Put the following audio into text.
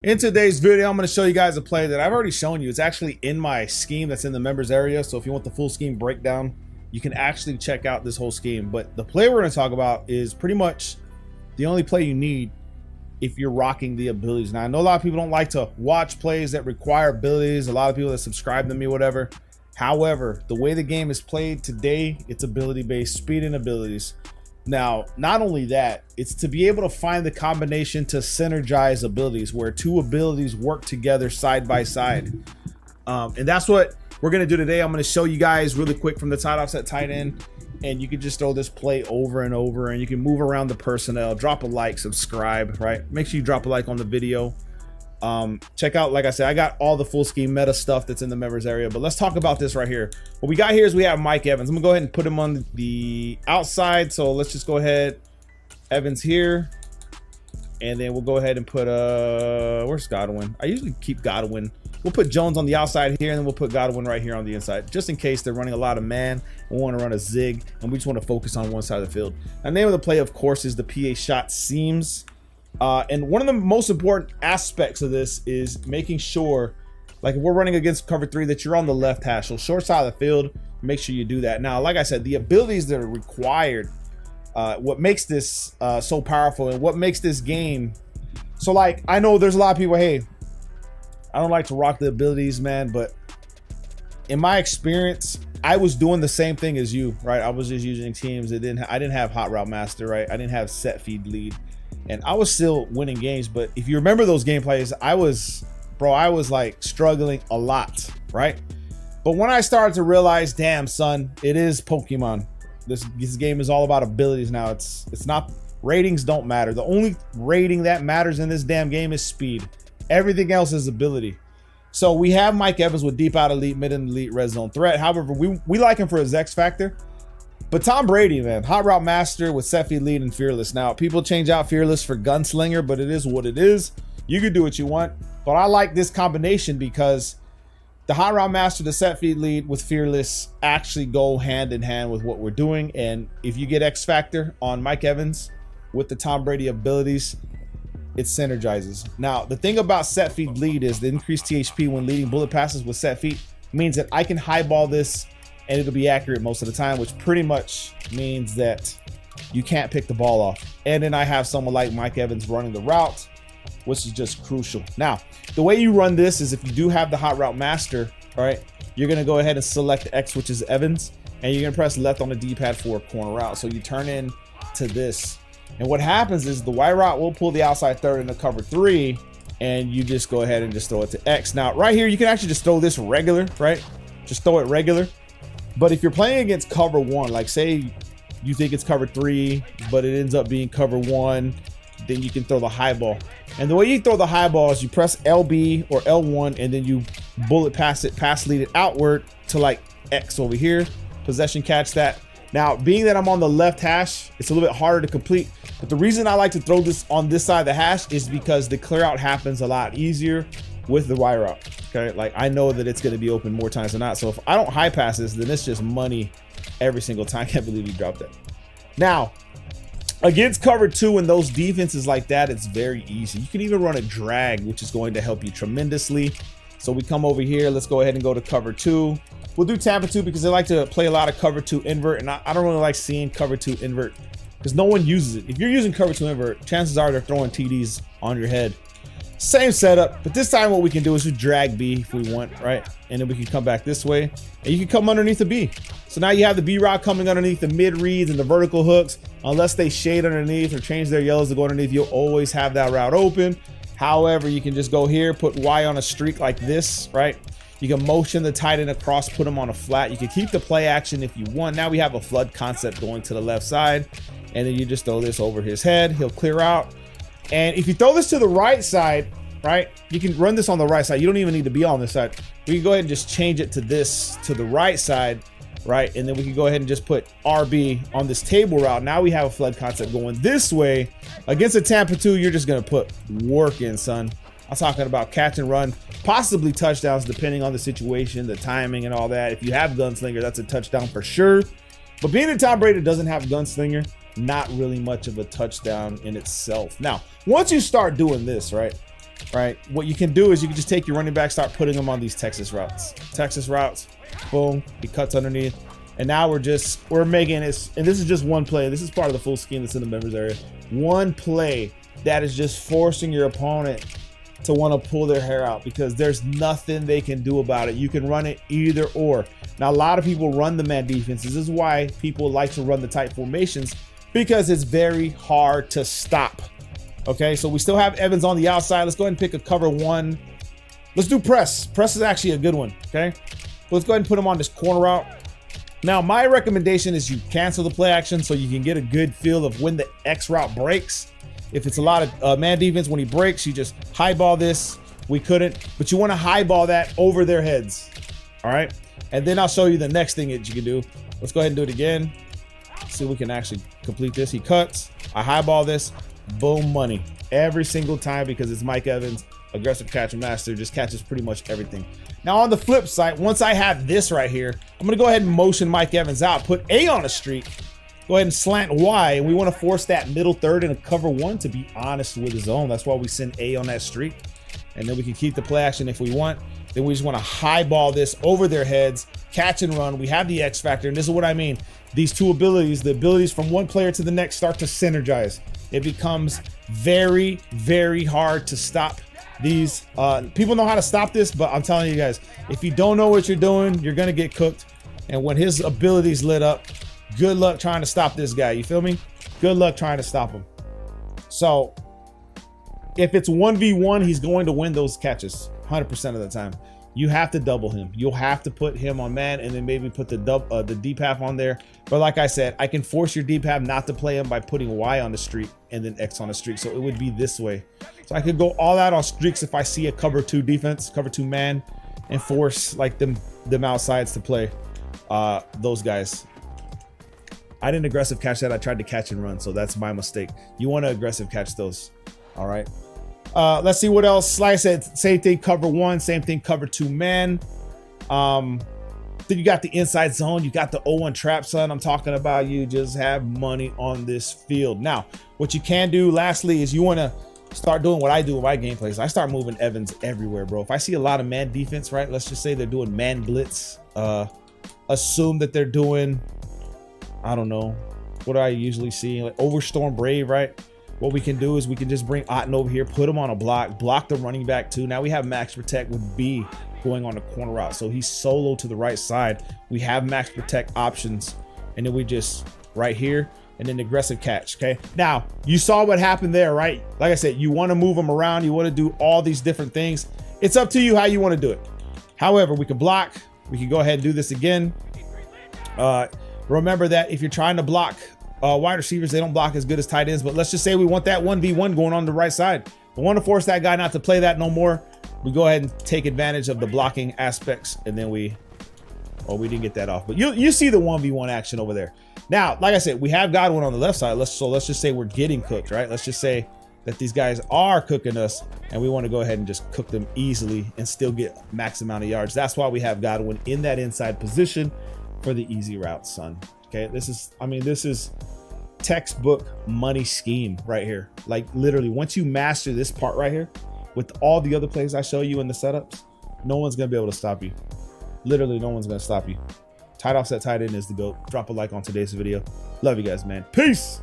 In today's video, I'm going to show you guys a play that I've already shown you. It's actually in my scheme that's in the members area. So if you want the full scheme breakdown, you can actually check out this whole scheme. But the play we're going to talk about is pretty much the only play you need if you're rocking the abilities. Now, I know a lot of people don't like to watch plays that require abilities. A lot of people that subscribe to me, whatever. However, the way the game is played today, it's ability-based, speed and abilities. Now, not only that, it's to be able to find the combination to synergize abilities where two abilities work together side by side. And that's what we're going to do today. I'm going to show you guys really quick from the tight offset tight end. And you can just throw this play over and over, and you can move around the personnel. Drop a like, subscribe, right? Make sure you drop a like on the video. Check out, like I said, I got all the full scheme meta stuff that's in the members area, but let's talk about this right here. What we got here is we have Mike Evans. I'm gonna go ahead and put him on the outside. So let's just go ahead, Evans here, and then we'll go ahead and put where's Godwin? I usually keep Godwin. We'll put Jones on the outside here, and then we'll put Godwin right here on the inside, just in case they're running a lot of man. We want to run a zig, and we just want to focus on one side of the field. The name of the play, of course, is the PA shot seams. And one of the most important aspects of this is making sure, like if we're running against cover 3, that you're on the left hash. So short side of the field, make sure you do that. Now, like I said, the abilities that are required, what makes this so powerful and what makes this game. So like, I know there's a lot of people, hey, I don't like to rock the abilities, man, but in my experience, I was doing the same thing as you, right? I was just using teams that I didn't have hot route master, right? I didn't have set feed lead. And I was still winning games, but if you remember those gameplays, I was like struggling a lot, right? But when I started to realize, damn son, it is Pokemon. This game is all about abilities now. It's not, ratings don't matter. The only rating that matters in this damn game is speed. Everything else is ability. So we have Mike Evans with deep out elite, mid and elite red zone threat. However, we like him for his X factor. But Tom Brady, man, hot route master with set feed lead and fearless. Now, people change out fearless for gunslinger, but it is what it is. You can do what you want. But I like this combination because the hot route master, the set feed lead with fearless actually go hand in hand with what we're doing. And if you get X factor on Mike Evans with the Tom Brady abilities, it synergizes. Now, the thing about set feed lead is the increased THP when leading bullet passes with set feed means that I can highball this and it'll be accurate most of the time, which pretty much means that you can't pick the ball off. And then I have someone like Mike Evans running the route, which is just crucial. Now, the way you run this is if you do have the hot route master, all right, you're gonna go ahead and select X, which is Evans, and you're gonna press left on the D-pad for a corner route. So you turn in to this. And what happens is the Y route will pull the outside third into cover 3, and you just go ahead and just throw it to X. Now, right here, you can actually just throw this regular, right? Just throw it regular. But if you're playing against cover 1, like say you think it's cover 3, but it ends up being cover 1, then you can throw the high ball. And the way you throw the high ball is you press LB or L1, and then you bullet pass lead it outward to like X over here. Possession catch that. Now, being that I'm on the left hash, it's a little bit harder to complete. But the reason I like to throw this on this side of the hash is because the clear out happens a lot easier with the Y route. Okay, like I know that it's going to be open more times than not. So if I don't high pass this, then it's just money every single time. I can't believe he dropped that. Now, against cover 2 and those defenses like that, it's very easy. You can even run a drag, which is going to help you tremendously. So we come over here. Let's go ahead and go to cover 2. We'll do Tampa 2 because they like to play a lot of cover 2 invert, and I don't really like seeing cover 2 invert because no one uses it. If you're using cover 2 invert, chances are they're throwing TDs on your head. Same setup, but this time what we can do is we drag B if we want, right? And then we can come back this way, and you can come underneath the B. So now you have the B route coming underneath the mid reads and the vertical hooks. Unless they shade underneath or change their yellows to go underneath, you'll always have that route open. However, you can just go here, put Y on a streak like this, right? You can motion the tight end across, put them on a flat. You can keep the play action if you want. Now we have a flood concept going to the left side, and then you just throw this over his head. He'll clear out. And if you throw this to the right side, right, you can run this on the right side. You don't even need to be on this side. We can go ahead and just change it to this, to the right side, right? And then we can go ahead and just put RB on this table route. Now we have a flood concept going this way. Against a Tampa 2, you're just going to put work in, son. I'm talking about catch and run, possibly touchdowns, depending on the situation, the timing and all that. If you have gunslinger, that's a touchdown for sure. But being that Tom Brady doesn't have gunslinger, not really much of a touchdown in itself. Now, once you start doing this, right, right? What you can do is you can just take your running back, start putting them on these Texas routes. Texas routes, boom, he cuts underneath. And now we're making this, and this is just one play. This is part of the full scheme that's in the members area. One play that is just forcing your opponent to want to pull their hair out because there's nothing they can do about it. You can run it either or. Now, a lot of people run the man defenses. This is why people like to run the tight formations, because it's very hard to stop. Okay, so we still have Evans on the outside. Let's go ahead and pick a cover one. Let's do press. Press is actually a good one, okay? Let's go ahead and put him on this corner route. Now, my recommendation is you cancel the play action so you can get a good feel of when the X route breaks. If it's a lot of man defense, when he breaks, you just highball this. We couldn't, but you want to highball that over their heads, all right? And then I'll show you the next thing that you can do. Let's go ahead and do it again. See if we can actually complete this. He cuts, I highball this, boom, money. Every single time because it's Mike Evans, aggressive catch master, just catches pretty much everything. Now on the flip side, once I have this right here, I'm gonna go ahead and motion Mike Evans out, put A on a streak, go ahead and slant Y, and we want to force that middle third and a cover one to be honest with his own. That's why we send A on that streak, and then we can keep the play action if we want. Then we just want to highball this over their heads, catch and run. We have the X factor, and this is what I mean. These two abilities, the abilities from one player to the next, start to synergize. It becomes very, very hard to stop these. People know how to stop this, but I'm telling you guys, if you don't know what you're doing, you're gonna get cooked. And when his abilities lit up, good luck trying to stop this guy. You feel me? Good luck trying to stop him. So if it's 1v1, he's going to win those catches 100% of the time. You have to double him. You'll have to put him on man and then maybe put the DPAP on there. But like I said, I can force your DPAP not to play him by putting Y on the streak and then X on the streak. So it would be this way. So I could go all out on streaks if I see a cover two defense, cover two man, and force like them outsides to play those guys. I didn't aggressive catch that. I tried to catch and run, so that's my mistake. You want to aggressive catch those. All right. Let's see what else. Like I said, same thing, cover one, same thing, cover two man. Then you got the inside zone. You got the 0-1 trap, son. I'm talking about you just have money on this field. Now, what you can do lastly is you want to start doing what I do with my gameplays. I start moving Evans everywhere, bro. If I see a lot of man defense, right? Let's just say they're doing man blitz. Assume that they're doing, I don't know, what do I usually see? Like Overstorm Brave, right? What we can do is we can just bring Otten over here, put him on a block the running back too. Now we have max protect with B going on the corner route. So he's solo to the right side. We have max protect options. And then we just right here and then aggressive catch, okay? Now, you saw what happened there, right? Like I said, you want to move him around. You want to do all these different things. It's up to you how you want to do it. However, we can block. We can go ahead and do this again. Remember that if you're trying to block wide receivers, they don't block as good as tight ends, but let's just say we want that 1v1 going on the right side. We want to force that guy not to play that no more. We go ahead and take advantage of the blocking aspects, and then we didn't get that off, but you see the 1v1 action over there. Now, like I said, we have Godwin on the left side. Let's just say we're getting cooked, right? Let's just say that these guys are cooking us, and we want to go ahead and just cook them easily and still get max amount of yards. That's why we have Godwin in that inside position for the easy route, son. Okay, this is textbook money scheme right here. Like literally, once you master this part right here with all the other plays I show you in the setups, no one's gonna be able to stop you. Literally, no one's gonna stop you. Tight offset tight end is the GOAT. Drop a like on today's video. Love you guys, man. Peace.